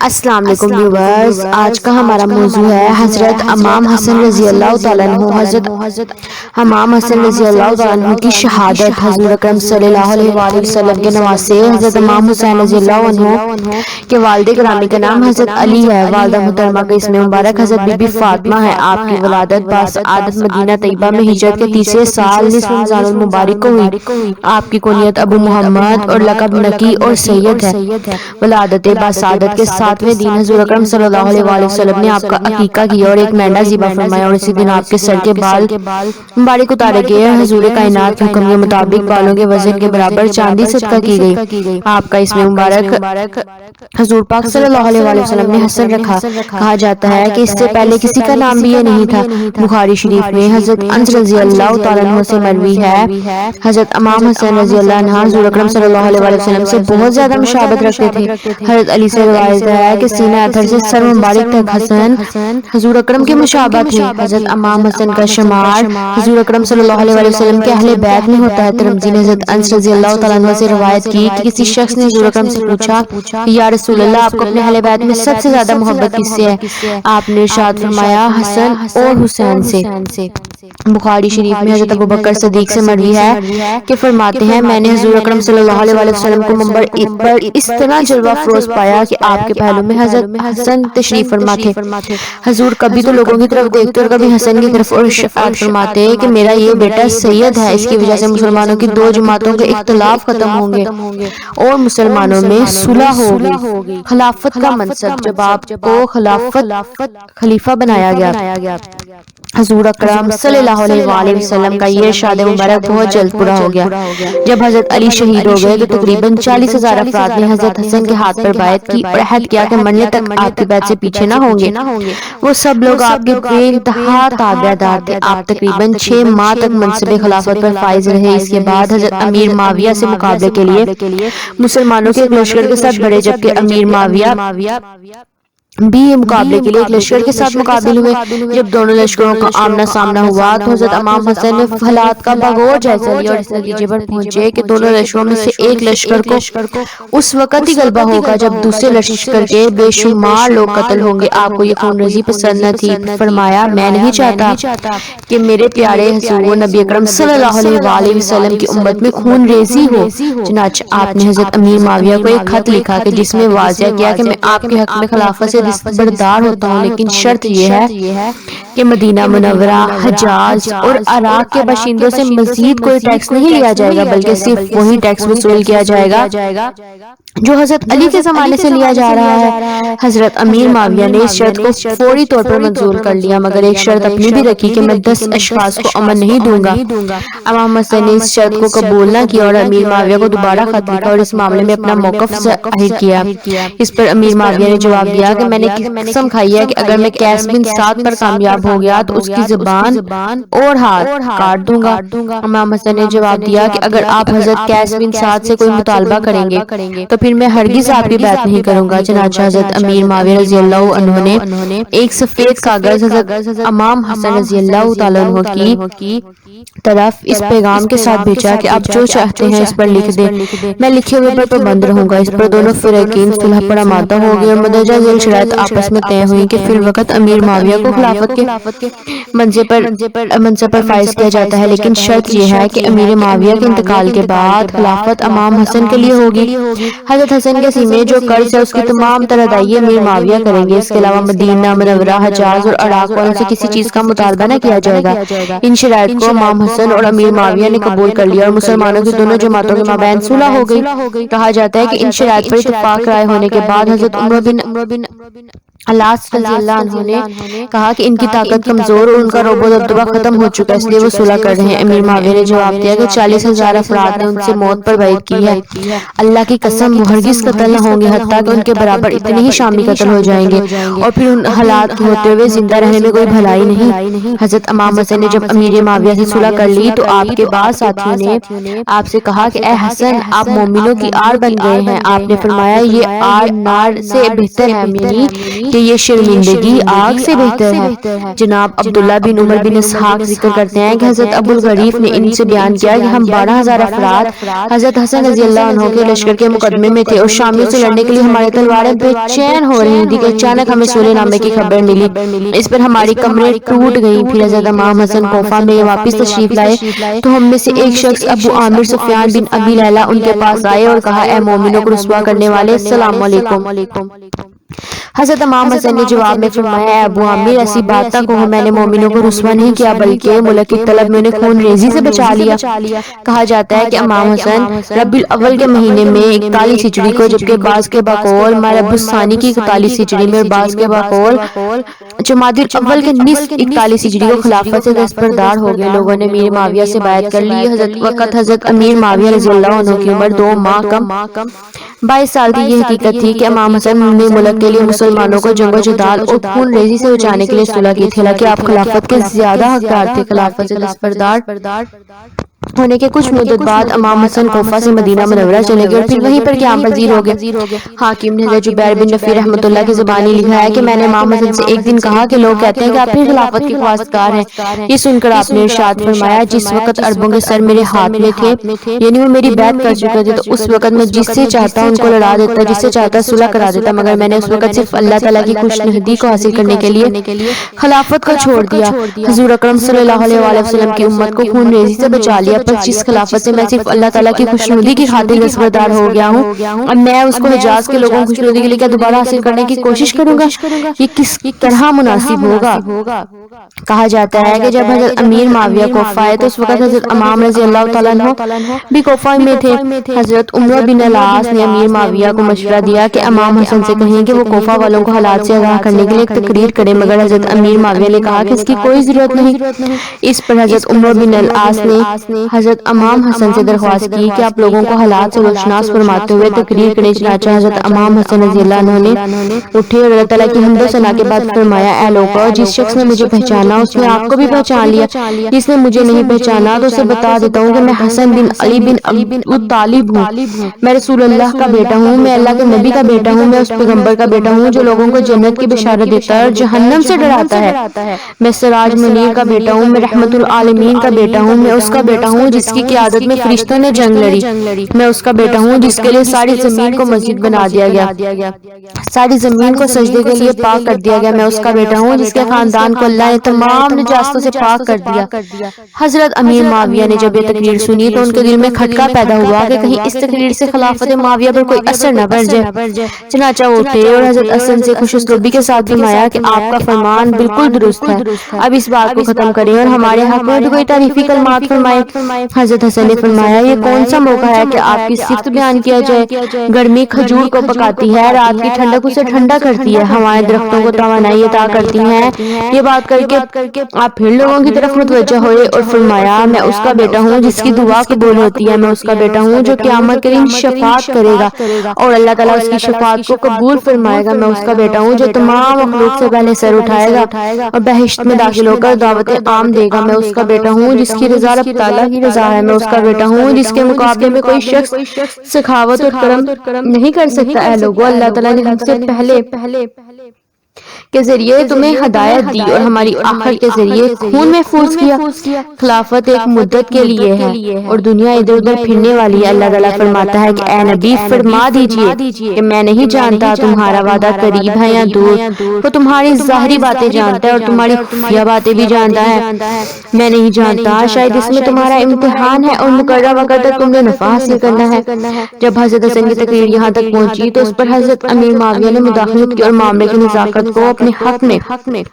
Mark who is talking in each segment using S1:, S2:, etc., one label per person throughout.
S1: السلام علیکم ویورز، آج کا ہمارا موضوع ہے حضرت امام حسن رضی اللہ تعالیٰ عنہ۔ حضرت امام حسن رضی اللہ تعالیٰ عنہ کی شہادت۔ حضور اکرم صلی اللہ علیہ وآلہ وسلم کے نواسے حضرت امام حسین رضی اللہ عنہ کے والد گرامی کا نام حضرت علی ہے، والدہ محترمہ کا اسم مبارک حضرت بی بی فاطمہ ہے۔ آپ کی ولادت باسعادت مدینہ طیبہ میں ہجرت کے تیسرے سال نصف رمضان المبارک کو ہوئی۔ آپ کی کنیت ابو محمد اور لقب نکی اور سید ہے۔ ولادت باسعادت کے 7ویں دن حضور اکرم صلی اللہ علیہ وآلہ وسلم نے آپ کا عقیقہ کیا اور ایک مینڈا ذبح فرمایا، اور اسی دن آپ کے سر کے بال مبارک اتارے گئے۔ حضور کائنات کے حکم کے مطابق بالوں کے وزن کے برابر چاندی صدقہ کی گئی۔ آپ کا اسم مبارک حضور پاک صلی اللہ علیہ وآلہ وسلم نے حسن رکھا۔ کہا جاتا ہے کہ اس سے پہلے کسی کا نام بھی یہ نہیں تھا۔ بخاری شریف میں حضرت انس رضی اللہ تعالیٰ عنہ سے مروی ہے، حضرت امام حسین رضی اللہ عنہ حضور اکرم صلی اللہ علیہ وآلہ وسلم سے بہت زیادہ مشابہت رکھتے تھے۔ حضرت علی سے روایت ہے کہ سینہ اطہر سے سر مبارک تک حسن حضور اکرم کے مشابہ تھے۔ حضرت امام حسن کا شمار حضور اکرم صلی اللہ علیہ وآلہ وسلم کے اہل بیت میں ہوتا ہے۔ ترمذی نے حضرت انس رضی اللہ تعالیٰ عنہ سے روایت کی کہ کسی شخص نے حضور اکرم سے پوچھا کہ یا رسول اللہ، آپ کو اپنے اہل بیت میں سب سے زیادہ محبت کس سے ہے؟ آپ نے ارشاد فرمایا حسن اور حسین سے۔ بخاری شریف میں حضرت ابوبکر صدیق سے مروی ہے کہ فرماتے ہیں میں نے حضور اکرم صلی اللہ علیہ وآلہ وسلم کو منبر پر اس طرح جلوہ افروز پایا کہ آپ کے پہلو میں حضرت حسن تشریف فرما تھے۔ حضور کبھی تو لوگوں کی طرف دیکھتے اور کبھی حسن کی طرف اور ارشاد فرماتے کہ میرا یہ بیٹا سید ہے، اس کی وجہ سے مسلمانوں کی دو جماعتوں کے اختلاف ختم ہوں گے اور مسلمانوں میں صلح ہوگی۔ خلافت کا منصب، جب آپ کو خلیفہ بنایا گیا، حضور اکرم صلی اللہ علیہ وآلہ وسلم کا یہ ارشاد مبارک بہت جلد پورا ہو گیا۔ جب حضرت علی شہید ہو گئے تو تقریباً 40,000 افراد نے حضرت حسن کے ہاتھ پر بیعت کی اور عہد کیا کہ مرنے تک آپ کی بیعت سے پیچھے نہ ہوں گے۔ وہ سب لوگ آپ کے بے انتہا تابع دار تھے۔ آپ تقریباً 6 ماہ تک منصب خلافت پر فائز رہے۔ اس کے بعد حضرت امیر معاویہ سے مقابلے کے لیے مسلمانوں کے ایک لشکر کے ساتھ بڑھے، جبکہ امیر معاویہ بھی مقابلے کے لیے ایک لشکر کے ساتھ مقابل ہوئے۔ جب دونوں لشکروں کا آمنا سامنا ہوا تو حضرت امام حسن نے حالات کا بغور جائزہ لیا اور اس نتیجے پر پہنچے کہ دونوں لشکروں میں سے ایک لشکر کو اس وقت ہی غلبہ ہوگا جب دوسرے لشکر کے بے شمار لوگ قتل ہوں گے۔ آپ کو یہ خون ریزی پسند نہ تھی۔ فرمایا میں نہیں چاہتا کہ میرے پیارے حضور نبی اکرم صلی اللہ علیہ وآلہ وسلم کی امت میں خون ریزی ہو۔ چنانچہ آپ نے حضرت امیر معاویہ کو ایک خط لکھا کہ جس میں واضح کیا کہ میں آپ کے حق میں خلافت سے دستبردار ہوتا ہوں، لیکن شرط یہ ہے کہ مدینہ منورہ، حجاز اور عراق کے باشندوں سے مزید کوئی ٹیکس نہیں لیا جائے گا، بلکہ صرف وہی ٹیکس وصول کیا جائے گا جو حضرت علی کے زمانے سے لیا جا رہا ہے۔ حضرت امیر معاویہ نے اس شرط کو فوری طور پر منظور کر لیا، مگر ایک شرط اپنی بھی رکھی کہ میں 10 اشخاص کو امن نہیں دوں گا۔ امام حسن نے اس شرط کو قبول نہ کیا اور امیر معاویہ کو دوبارہ خط لکھا اور اس معاملے میں اپنا موقف ظاہر کیا۔ اس پر امیر معاویہ نے جواب دیا کہ میں نے قسم کھائی ہے کہ اگر میں قیس بن سعد پر کامیاب ہو گیا تو اس کی زبان اور ہاتھ کاٹ دوں گا۔ امام حسن نے جواب دیا کہ اگر آپ حضرت قیس بن سعد سے کوئی مطالبہ کریں گے تو پھر میں ہرگز آپ کی بیعت نہیں کروں گا۔ چنانچہ حضرت امیر معاویہ رضی اللہ عنہ نے ایک سفید کاغذ حضرت امام حسن رضی اللہ تعالیٰ عنہ کی طرف اس پیغام کے ساتھ بھیجا کہ آپ جو چاہتے ہیں اس پر لکھ دیں، میں لکھے ہوئے پر پابند رہوں گا۔ اس پر دونوں فریقین صلح پر آمادہ ہو گئے اور مندرجہ ذیل شرائط آپس میں طے ہوئی کہ فی الوقت امیر معاویہ کو خلافت کے منصب پر فائز کیا جاتا ہے، لیکن شرط یہ ہے کہ امیر معاویہ کے انتقال کے بعد خلافت امام حسن کے لیے ہوگی۔ حضرت حسن کے سینے جو قرض ہے اس کی تمام تر ادائیگی امیر معاویہ کریں گے۔ اس کے علاوہ مدینہ منورہ، حجاز اور عراق والوں سے کسی چیز کا مطالبہ نہ کیا جائے گا۔ ان شرائط کو امام حسن اور امیر معاویہ نے قبول کر لیا اور مسلمانوں کی دونوں جماعتوں کے مابین صلح ہو گئی۔ کہا جاتا ہے کہ ان شرائط پر اتفاق رائے ہونے کے بعد حضرت عمر بن العاص رضی اللہ عنہ نے کہا کہ ان کی طاقت کمزور اور ان کا رعب و دبدبہ ختم ہو چکا ہے، اس لیے وہ صلح کر رہے ہیں۔ امیر معاویہ نے جواب دیا کہ 40,000 افراد نے ان سے موت پر بیعت کی ہے، اللہ کی قسم وہ ہرگز قتل نہ ہوں گے حتیٰ کہ ان کے برابر اتنے ہی شامی قتل ہو جائیں گے، اور پھر ان حالات کے ہوتے ہوئے زندہ رہنے میں کوئی بھلائی نہیں۔ حضرت امام حسن نے جب امیر معاویہ سے صلح کر لی تو آپ کے بعض ساتھیوں نے آپ سے کہا کہ اے حسن، آپ مومنوں کی آڑ بن گئے ہیں۔ آپ نے فرمایا یہ آڑ نار سے بہتر ہے، یعنی کہ یہ شرمندگی آگ سے بہتر ہے۔ جناب عبداللہ بن عمر بن اسحاق ذکر کرتے ہیں کہ حضرت ابو الغریف نے ان سے بیان کیا کہ ہم 12,000 افراد حضرت حسن رضی اللہ عنہ کے لشکر کے مقدمے میں تھے اور شامیوں سے لڑنے کے لیے ہماری تلواریں بے چین ہو رہی تھی کہ اچانک ہمیں صلح نامے کی خبر ملی۔ اس پر ہماری کمریں ٹوٹ گئیں۔ پھر حضرت امام حسن کوفہ میں واپس تشریف لائے تو ہم میں سے ایک شخص ابو عامر سفیان بن ابی لیلہ ان کے پاس آئے اور کہا، اے مومنوں کو رسوا کرنے والے، السلام علیکم۔ حضرت امام حسن نے جواب میں فرمایا، اے ابو عامر، ایسی بات نہ کہو، میں نے مومنوں کو رسوا نہیں کیا بلکہ ملک کی طلب میں انہیں خون ریزی سے بچا لیا۔ کہا جاتا ہے کہ امام حسن ربیع الاول کے مہینے میں 41 ہجری کو، جبکہ بعض کے بقول ربیع الثانی کی 41 ہجری میں اور بعض کے بقول جمادی الاول کے نصف 41 ہجری کو خلافت سے دستبردار ہو گئے۔ لوگوں نے امیر معاویہ سے بیعت کر لی۔ حضرت امیر معاویہ رضی اللہ عنہ کی عمر 2 ماہ کم 22 سال تھی۔ یہ حقیقت تھی کہ امام حسن نے ملک کے لیے مسلمانوں کو جنگ و جدال اور خون ریزی سے بچانے کے لیے صلح کی تھی، حالانکہ آپ خلافت کے زیادہ حقدار تھے۔ خلافت سے دستبردار ہونے کے کچھ مدت بعد امام حسن کوفہ سے مدینہ منورہ چلے گئے اور پھر وہیں پر قیام پذیر ہو گئے۔ حاکم نے حضرت جبیر بن نفیر رحمۃ اللہ کی زبانی لکھا ہے کہ میں نے امام حسن سے ایک دن کہا کہ لوگ کہتے ہیں کہ آپ پھر خلافت کے خواستگار ہیں۔ یہ سن کر آپ نے ارشاد فرمایا، جس وقت عربوں کے سر میرے ہاتھ میں تھے، یعنی وہ میری بیعت کر چکے تھے، تو اس وقت میں جس سے چاہتا ان کو لڑا دیتا، جس سے چاہتا صلح کرا دیتا، مگر میں نے اس وقت صرف اللہ تعالیٰ کی خوشنودی کو حاصل کرنے کے لیے خلافت کو چھوڑ دیا۔ حضور اکرم صلی اللہ علیہ وآلہ وسلم کی امت کو خون ریزی سے بچا لیا، پس جس خلافت سے میں صرف اللہ تعالیٰ کی خوشنودی کی خاطر دستبردار ہو گیا ہوں، اب میں اس کو حجاز کے لوگوں کی خوشنودی کے لیے کیا دوبارہ حاصل کرنے کی کوشش کروں گا؟ یہ کس طرح مناسب ہوگا؟ کہا جاتا ہے کہ جب حضرت امیر معاویہ کوفہ آئے تو اس وقت حضرت امام رضی اللہ تعالیٰ عنہ بھی کوفہ میں تھے۔ حضرت عمرو بن العاص نے امیر معاویہ کو مشورہ دیا کہ امام حسن سے کہیں کہ وہ کوفہ والوں کو حالات سے آگاہ کرنے کے لیے ایک تقریر کرے، مگر حضرت امیر معاویہ نے کہا کہ اس کی کوئی ضرورت نہیں۔ اس پر حضرت عمرو بن العاص نے حضرت امام حسن سے درخواست کی کہ آپ لوگوں کو حالات سے روشناس فرماتے ہوئے تقریر کریں۔ چنانچہ حضرت امام حسن رضی اللہ عنہ نے اٹھے اور اللہ تعالیٰ کی حمد و ثنا کے بعد فرمایا، اے لوگو، جس شخص نے مجھے پہچانا اس نے آپ کو بھی پہچان لیا، جس نے مجھے نہیں پہچانا تو اسے بتا دیتا ہوں کہ میں حسن بن علی بن ابو طالب ہوں، میں رسول اللہ کا بیٹا ہوں، میں اللہ کے نبی کا بیٹا ہوں، میں اس پیغمبر کا بیٹا ہوں جو لوگوں کو جنت کی بشارت دیتا ہے اور جہنم سے ڈراتا ہے، میں سراج منیر کا بیٹا ہوں، میں رحمت العالمین کا بیٹا ہوں، میں اس کا بیٹا ہوں جس کی قیادت میں فرشتوں نے جنگ لڑی، میں اس کا بیٹا ہوں جس کے لیے ساری زمین کو مسجد بنا دیا گیا، ساری زمین کو سجدے کے لیے پاک کر دیا گیا، میں اس کا بیٹا ہوں جس کے خاندان کو اللہ نے تمام نجاستوں سے پاک کر دیا۔ حضرت امیر معاویہ نے جب یہ تقریر سنی تو ان کے دل میں کھٹکا پیدا ہوا کہ کہیں اس تقریر سے خلافت معاویہ پر کوئی اثر نہ پڑ جائے۔ چنانچہ وہ اٹھے اور حضرت حسن سے خوش اسلوبی کے ساتھ فرمایا کہ آپ کا فرمان بالکل درست ہے، اب اس بات کو ختم کریں اور ہمارے حق میں بھی کوئی تعریفی کلمات فرمائیں۔ حضرت حسن نے فرمایا، یہ کون سا موقع ہے کہ آپ کی صفت بیان کیا جائے؟ گرمی کھجور کو پکاتی ہے، رات کی ٹھنڈک اسے ٹھنڈا کرتی ہے، ہوائیں درختوں کو توانائی عطا کرتی ہیں۔ یہ بات کر کے آپ پھر لوگوں کی طرف متوجہ ہوئے اور فرمایا، میں اس کا بیٹا ہوں جس کی دعا قبول ہوتی ہے، میں اس کا بیٹا ہوں جو قیامت کے دن شفاعت کرے گا اور اللہ تعالیٰ اس کی شفاعت کو قبول فرمائے گا، میں اس کا بیٹا ہوں جو تمام مخلوق سے پہلے سر اٹھائے گا اور بہشت میں داخل ہو کر دعوتیں عام دے گا، میں اس کا بیٹا ہوں جس کی رضا رب تعالیٰ کی رضا ہے، میں اس کا بیٹا ہوں جس کے مقابلے میں کوئی شخص سخاوت اور کرم نہیں کر سکتا۔ اے لوگو، اللہ تعالیٰ نے ہم سے پہلے کے ذریعے تمہیں ہدایت دی اور ہماری آخرت کے ذریعے خون محفوظ کیا۔ خلافت ایک مدت کے لیے ہے اور دنیا ادھر ادھر پھرنے والی ہے۔ اللہ تعالیٰ فرماتا ہے کہ اے نبی فرما دیجئے کہ میں نہیں جانتا تمہارا وعدہ قریب ہے یا دور، وہ تمہاری ظاہری باتیں جانتا ہے اور تمہاری خفیہ باتیں بھی جانتا ہے، میں نہیں جانتا، شاید اس میں تمہارا امتحان ہے اور مقررہ وقت تک تم نے نفع حاصل کرنا ہے۔ جب حضرت حسن کی تقریر یہاں تک پہنچی تو اس پر حضرت امیر معاویہ نے مداخلت کی اور معاملے کی نزاکت کو اپنے حق میں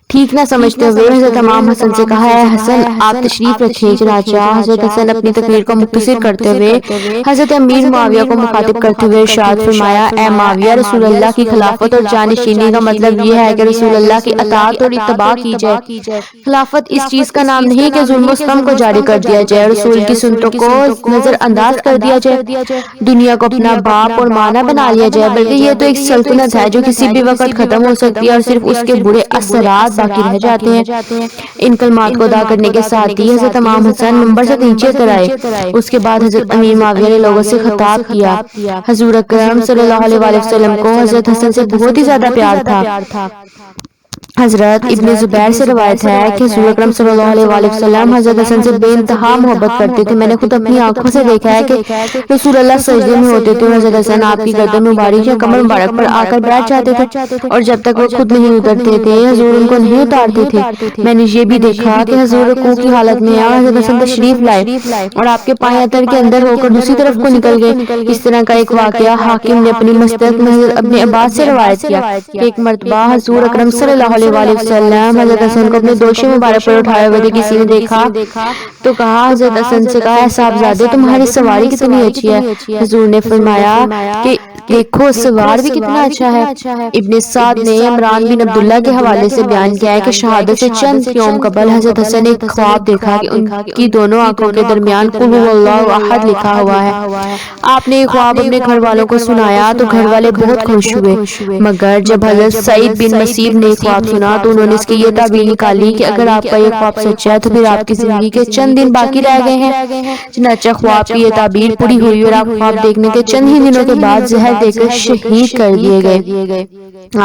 S1: ٹھیک نہ سمجھتے ہوئے حضرت امام حسن سے کہا، اے حسن آپ تشریف رکھیں۔ چنانچہ حضرت حسن اپنی تقریر کو مختصر کرتے ہوئے حضرت امیر معاویہ کو مخاطب کرتے ہوئے ارشاد فرمایا، اے معاویہ، رسول اللہ کی خلافت اور جانشینی کا مطلب یہ ہے کہ رسول اللہ کی اطاعت اور اتباع کی جائے۔ خلافت اس چیز کا نام نہیں کہ ظلم و ستم کو جاری کر دیا جائے، رسول کی سنتوں کو نظر انداز کر دیا جائے، دنیا کو اپنا باپ اور ماں نہ بنا لیا جائے، بلکہ یہ تو ایک سلطنت ہے جو کسی بھی وقت ختم ہو سکتی ہے اور صرف اس کے برے اثرات باقی رہ جاتے ہیں۔ ان کلمات کو ادا کرنے کے ساتھ ہی حضرت امام حسن منبر سے نیچے اتر آئے۔ اس کے بعد حضرت امیر معاویہ نے لوگوں سے خطاب کیا۔ حضور اکرم صلی اللہ علیہ وآلہ وسلم کو حضرت حسن سے بہت ہی زیادہ پیار تھا۔ حضرت ابن زبیر سے روایت ہے کہ حضور اکرم صلی اللہ علیہ وآلہ وسلم حضرت حسن سے بے انتہا محبت کرتے تھے۔ میں نے خود اپنی آنکھوں سے دیکھا ہے کہ رسول اللہ سجدے میں ہوتے تھے اور حضرت حسن آپ کی گردن مبارک یا کمر مبارک پر آ کر بیٹھ جاتے تھے، اور جب تک وہ خود نہیں اترتے تھے حضور ان کو نہیں اتارتے تھے۔ میں نے یہ بھی دیکھا کہ حضور رکوع کی حالت میں حضرت حسن تشریف لائے اور آپ کے پائیں اتر کے اندر ہو کر دوسری طرف کو نکل گئے۔ اس طرح کا ایک واقعہ حاکم نے اپنی مستدرک میں حضرت ابن عباس سے روایت کیا کہ ایک مرتبہ حضور اکرم صلی اللہ علیہ وآلہ وسلم حضرت حسن کو اپنے دوشے مبارک پر اٹھائے ہوئے تھے۔ کسی نے دیکھا تو کہا، حضرت حسن سے کہا، اے صاحبزادے تمہاری سواری کتنی اچھی ہے۔ حضور نے فرمایا کہ دیکھو سوار بھی کتنا اچھا ہے۔ ابن سعد نے عمران بن عبداللہ کے حوالے سے بیان کیا ہے کہ شہادت سے چند یوم قبل حضرت حسن نے ایک خواب دیکھا کہ ان کی دونوں آنکھوں کے درمیان قل هو اللہ احد لکھا ہوا ہے۔ آپ نے یہ خواب اپنے گھر والوں کو سنایا تو گھر والے بہت خوش ہوئے، مگر جب حضرت سعید بن مسیب نے خواب سنا تو انہوں نے اس کی یہ تعبیر نکالی کہ اگر آپ کا یہ خواب سچا ہے تو پھر آپ کی زندگی کے چند دن باقی رہ گئے ہیں۔ چنانچہ خواب کی یہ تعبیر پوری ہوئی اور آپ خواب دیکھنے کے چند ہی دنوں کے بعد زہر دے کر شہید کر دیے گئے۔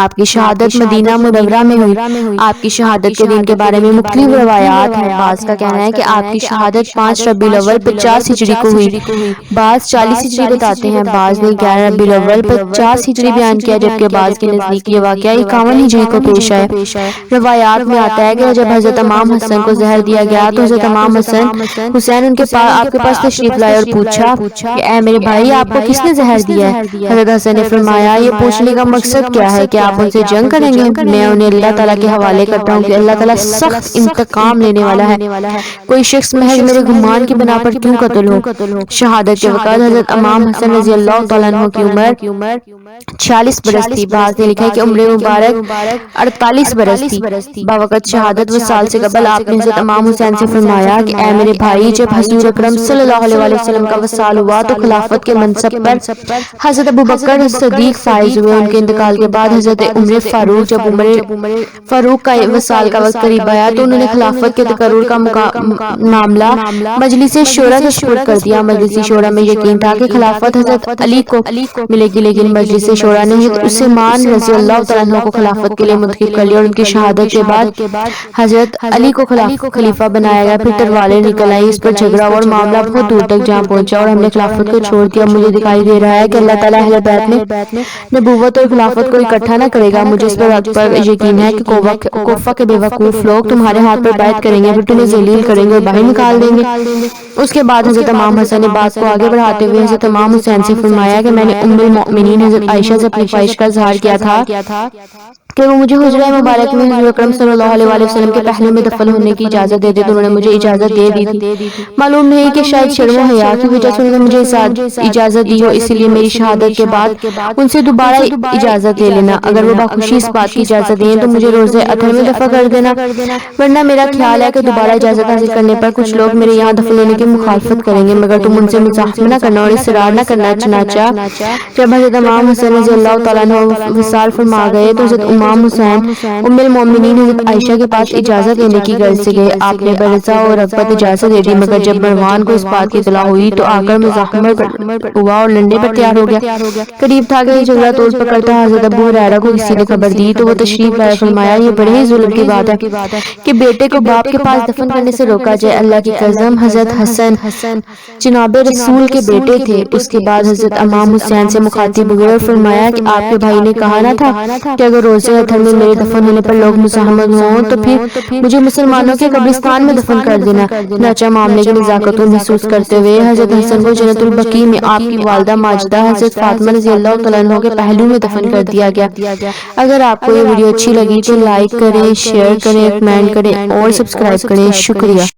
S1: آپ کی شہادت مدینہ منورہ میں ہوئی۔ آپ کی شہادت کے دن کے بارے میں مختلف روایات ہیں۔ بعض کا کہنا ہے کہ آپ کی شہادت 5 ربیع الاول 50 ہجری کو ہوئی، بعض 40 ہجری بتاتے ہیں، بعض نے 11 ربیع الاول 50 ہجری بیان کیا، جبکہ بعض کے نزدیک یہ واقعہ 51 ہجری کو پیش آیا۔ روایات میں آتا ہے کہ جب حضرت امام حسن کو زہر دیا گیا تو حضرت امام حسین آپ کے پاس تشریف لائے اور پوچھا کہ اے میرے بھائی، آپ کو کس نے زہر دیا ہے؟ حضرت حسن نے فرمایا، یہ پوچھنے کا مقصد کیا ہے کہ آپ ان سے جنگ کریں گے؟ میں انہیں اللہ تعالیٰ کے حوالے کرتا ہوں کہ اللہ تعالیٰ سخت انتقام لینے والا ہے۔ کوئی شخص محض میرے گمان کی بنا پر کیوں قتل ہو؟ شہادت کے وقت حضرت امام حسن رضی اللہ تعالیٰ عنہ کی عمر 46 برس تھی۔ بعض نے لکھا ہے کہ عمر مبارک 48 برس تھی۔ باوقت شہادت وصال سے قبل آپ نے حضرت امام حسین سے فرمایا کہ اے میرے بھائی، جب حضور اکرم صلی اللہ علیہ وآلہ وسلم کا وصال ہوا تو خلافت کے منصب پر حضرت ابوبکر صدیق فائز ہوئے۔ ان کے انتقال کے بعد حضرت عمر فاروق، جب عمر فاروق کا وصال کا وقت قریب آیا تو انہوں نے خلافت کے تقرر کا معاملہ مجلس شورا کے سپرد کر دیا۔ مجلس شورا میں یقین تھا کہ خلافت حضرت علی کو ملے گی، لیکن مجلس شورا نے حضرت عثمان رضی اللہ تعالیٰ عنہ کو خلافت کے لیے منتخب کر لیا اور ان کی شہادت کے بعد حضرت علی کو خلیفہ بنایا گیا۔ پھر تلواریں نکل آئیں، اس پر جھگڑا اور معاملہ بہت دور تک جا پہنچا اور ہم نے خلافت کو چھوڑ دیا۔ مجھے دکھائی دے رہا ہے کہ اللہ تعالیٰ اہل بیت میں نبوت اور خلافت کو اکٹھا نہ کرے گا۔ مجھے اس پر یقین ہے کہ کوفہ کے بے وقوف لوگ تمہارے ہاتھ پر بیعت کریں گے، پھر تمہیں ذلیل کریں گے اور باہر نکال دیں گے۔ اس کے بعد حضرت امام حسن نے بات کو آگے بڑھاتے ہوئے حضرت امام حسین سے فرمایا کہ میں نے ام المؤمنین حضرت عائشہ سے اپنی خواہش کا اظہار کیا تھا کہ وہ مجھے حجرہ مبارک میں حضور اکرم صلی اللہ علیہ وآلہ وسلم کے پہلو میں دفن ہونے کی اجازت دے دے، تو انہوں نے مجھے اجازت دے دی تھی۔ معلوم نہیں کہ شاید شرم و حیا کی وجہ سے انہوں نے مجھے اجازت دی ہو، اسی لیے میری شہادت کے بعد ان سے دوبارہ اجازت لے لینا۔ اگر وہ بخوشی اس بات کی اجازت دیں تو مجھے روزے اطہر میں دفن کر دینا، ورنہ میرا خیال ہے کہ دوبارہ اجازت حاصل کرنے پر کچھ لوگ میرے یہاں دفن ہونے کی مخالفت کریں گے، مگر تم ان سے مزاحمت نہ کرنا اور اصرار نہ کرنا۔ چنانچہ جب حضرت امام حسن رضی اللہ تعالیٰ عنہ وصال فرما گئے تو حضرت امام حسین ام المومنین حضرت عائشہ کے پاس اجازت لینے کی غرض سے گئے۔ آپ نے برزہ اور رغبت اجازت دے دی، مگر جب مروان کو اس بات کی اطلاع ہوئی تو آ کر مزاحمت ہوا اور لڑنے پر تیار ہو گیا۔ قریب تھا کہ یہ جھگڑا توڑ پکڑتا۔ حضرت ابو ہریرہ کو کسی نے خبر دی تو وہ تشریف لائے، فرمایا یہ بڑے ہی ظلم کی بات ہے کہ بیٹے کو باپ کے پاس دفن کرنے سے روکا جائے۔ اللہ کی قسم حضرت حسن جناب رسول کے بیٹے تھے۔ اس کے بعد حضرت امام حسین سے مخاطب ہوئے اور فرمایا کہ آپ کے بھائی نے کہا نہ تھا کہ اگر روزے اطہر میں میرے دفن ہونے پر لوگ مزاحمت ہوں تو پھر مجھے مسلمانوں کے قبرستان میں دفن کر دینا۔ چنانچہ معاملے کی نزاکت کو محسوس کرتے ہوئے حضرت حسن کو جنت البقیع میں آپ کی والدہ ماجدہ حضرت فاطمہ رضی اللہ تعالیٰ عنہ کے پہلو میں دفن کر دیا گیا۔ اگر آپ کو یہ ویڈیو اچھی لگی تو لائک کریں، شیئر کریں، کمنٹ کریں اور سبسکرائب کریں۔ شکریہ۔